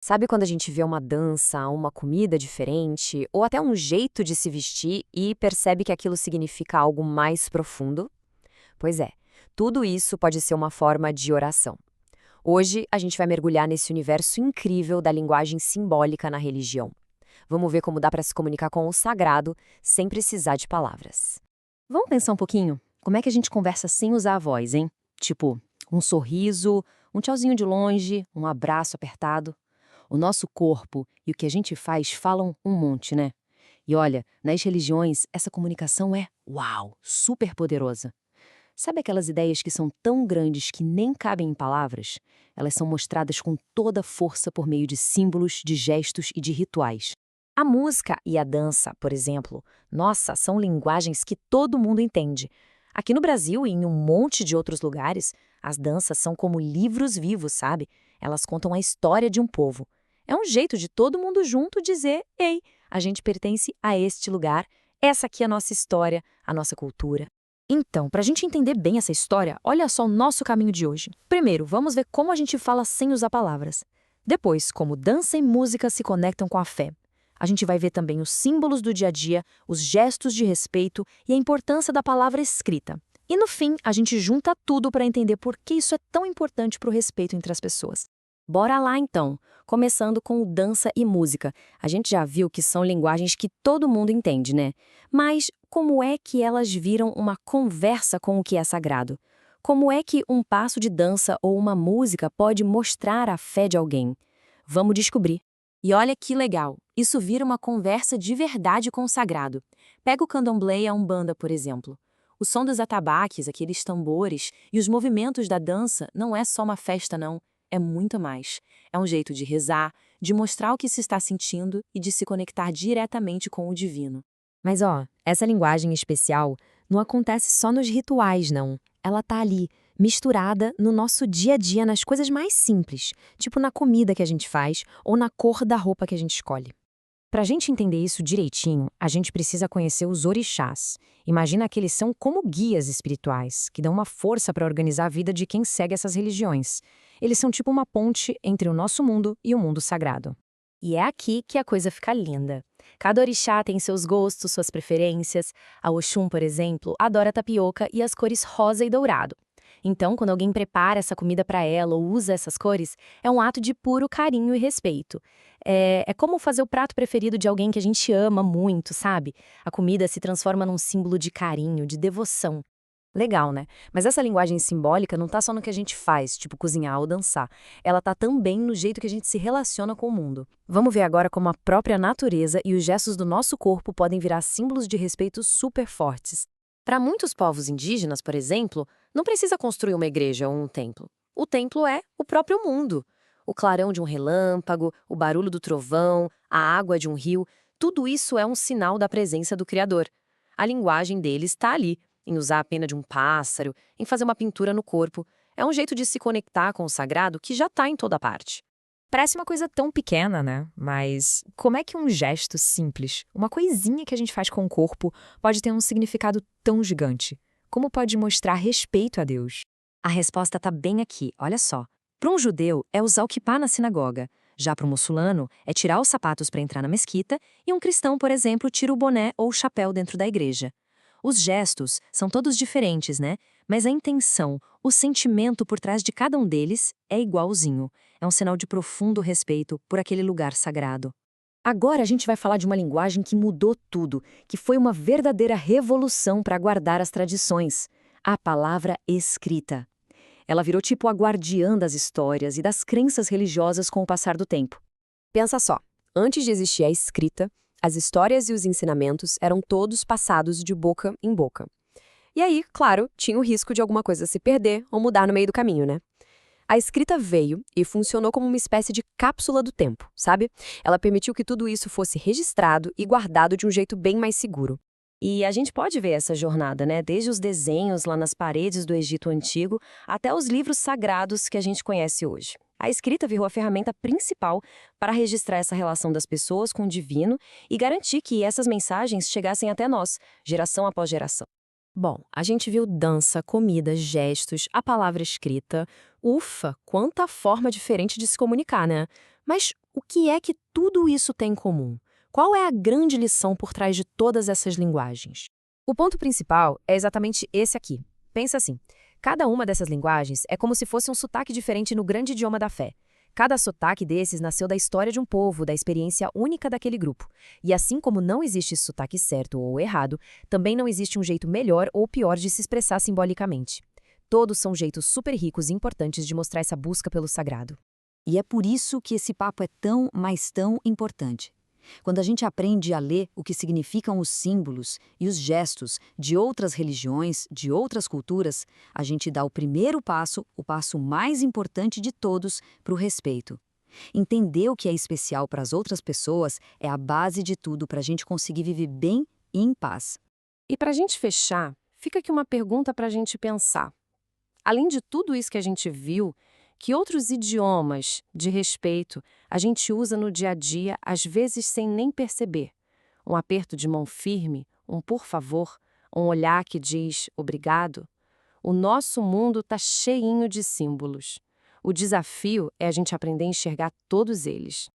Sabe quando a gente vê uma dança, uma comida diferente, ou até um jeito de se vestir e percebe que aquilo significa algo mais profundo? Pois é, tudo isso pode ser uma forma de oração. Hoje a gente vai mergulhar nesse universo incrível da linguagem simbólica na religião. Vamos ver como dá para se comunicar com o sagrado sem precisar de palavras. Vamos pensar um pouquinho? Como é que a gente conversa sem usar a voz, hein? Tipo, um sorriso, um tchauzinho de longe, um abraço apertado. O nosso corpo e o que a gente faz falam um monte, né? E olha, nas religiões, essa comunicação é, uau, super poderosa. Sabe aquelas ideias que são tão grandes que nem cabem em palavras? Elas são mostradas com toda a força por meio de símbolos, de gestos e de rituais. A música e a dança, por exemplo, nossa, são linguagens que todo mundo entende. Aqui no Brasil e em um monte de outros lugares, as danças são como livros vivos, sabe? Elas contam a história de um povo. É um jeito de todo mundo junto dizer: ei, a gente pertence a este lugar, essa aqui é a nossa história, a nossa cultura. Então, para a gente entender bem essa história, olha só o nosso caminho de hoje. Primeiro, vamos ver como a gente fala sem usar palavras. Depois, como dança e música se conectam com a fé. A gente vai ver também os símbolos do dia a dia, os gestos de respeito e a importância da palavra escrita. E no fim, a gente junta tudo para entender por que isso é tão importante para o respeito entre as pessoas. Bora lá então, começando com o dança e música. A gente já viu que são linguagens que todo mundo entende, né? Mas como é que elas viram uma conversa com o que é sagrado? Como é que um passo de dança ou uma música pode mostrar a fé de alguém? Vamos descobrir. E olha que legal, isso vira uma conversa de verdade com o sagrado. Pega o candomblé e a umbanda, por exemplo. O som dos atabaques, aqueles tambores, e os movimentos da dança não é só uma festa, não. É muito mais. É um jeito de rezar, de mostrar o que se está sentindo e de se conectar diretamente com o divino. Mas ó, essa linguagem especial não acontece só nos rituais, não. Ela tá ali, misturada no nosso dia a dia, nas coisas mais simples, tipo na comida que a gente faz ou na cor da roupa que a gente escolhe. Para a gente entender isso direitinho, a gente precisa conhecer os orixás. Imagina que eles são como guias espirituais, que dão uma força para organizar a vida de quem segue essas religiões. Eles são tipo uma ponte entre o nosso mundo e o mundo sagrado. E é aqui que a coisa fica linda. Cada orixá tem seus gostos, suas preferências. A Oxum, por exemplo, adora tapioca e as cores rosa e dourado. Então, quando alguém prepara essa comida para ela ou usa essas cores, é um ato de puro carinho e respeito. É como fazer o prato preferido de alguém que a gente ama muito, sabe? A comida se transforma num símbolo de carinho, de devoção. Legal, né? Mas essa linguagem simbólica não tá só no que a gente faz, tipo cozinhar ou dançar. Ela tá também no jeito que a gente se relaciona com o mundo. Vamos ver agora como a própria natureza e os gestos do nosso corpo podem virar símbolos de respeito super fortes. Para muitos povos indígenas, por exemplo, não precisa construir uma igreja ou um templo. O templo é o próprio mundo. O clarão de um relâmpago, o barulho do trovão, a água de um rio, tudo isso é um sinal da presença do Criador. A linguagem deles está ali, em usar a pena de um pássaro, em fazer uma pintura no corpo. É um jeito de se conectar com o sagrado que já está em toda parte. Parece uma coisa tão pequena, né? Mas como é que um gesto simples, uma coisinha que a gente faz com o corpo, pode ter um significado tão gigante? Como pode mostrar respeito a Deus? A resposta está bem aqui, olha só. Para um judeu, é usar o kippá na sinagoga. Já para um muçulmano, é tirar os sapatos para entrar na mesquita, e um cristão, por exemplo, tira o boné ou o chapéu dentro da igreja. Os gestos são todos diferentes, né? Mas a intenção, o sentimento por trás de cada um deles é igualzinho. É um sinal de profundo respeito por aquele lugar sagrado. Agora a gente vai falar de uma linguagem que mudou tudo, que foi uma verdadeira revolução para guardar as tradições. A palavra escrita. Ela virou tipo a guardiã das histórias e das crenças religiosas com o passar do tempo. Pensa só, antes de existir a escrita, as histórias e os ensinamentos eram todos passados de boca em boca. E aí, claro, tinha o risco de alguma coisa se perder ou mudar no meio do caminho, né? A escrita veio e funcionou como uma espécie de cápsula do tempo, sabe? Ela permitiu que tudo isso fosse registrado e guardado de um jeito bem mais seguro. E a gente pode ver essa jornada, né? Desde os desenhos lá nas paredes do Egito Antigo até os livros sagrados que a gente conhece hoje. A escrita virou a ferramenta principal para registrar essa relação das pessoas com o divino e garantir que essas mensagens chegassem até nós, geração após geração. Bom, a gente viu dança, comida, gestos, a palavra escrita. Ufa, quanta forma diferente de se comunicar, né? Mas O que é que tudo isso tem em comum? Qual é a grande lição por trás de todas essas linguagens? O ponto principal é exatamente esse aqui. Pensa assim: cada uma dessas linguagens é como se fosse um sotaque diferente no grande idioma da fé. Cada sotaque desses nasceu da história de um povo, da experiência única daquele grupo. E assim como não existe sotaque certo ou errado, também não existe um jeito melhor ou pior de se expressar simbolicamente. Todos são jeitos super ricos e importantes de mostrar essa busca pelo sagrado. E é por isso que esse papo é tão, mas tão importante. Quando a gente aprende a ler o que significam os símbolos e os gestos de outras religiões, de outras culturas, a gente dá o primeiro passo, o passo mais importante de todos, para o respeito. Entender o que é especial para as outras pessoas é a base de tudo para a gente conseguir viver bem e em paz. E para a gente fechar, fica aqui uma pergunta para a gente pensar. Além de tudo isso que a gente viu, que outros idiomas de respeito a gente usa no dia a dia, às vezes sem nem perceber? Um aperto de mão firme, um por favor, um olhar que diz obrigado? O nosso mundo está cheinho de símbolos. O desafio é a gente aprender a enxergar todos eles.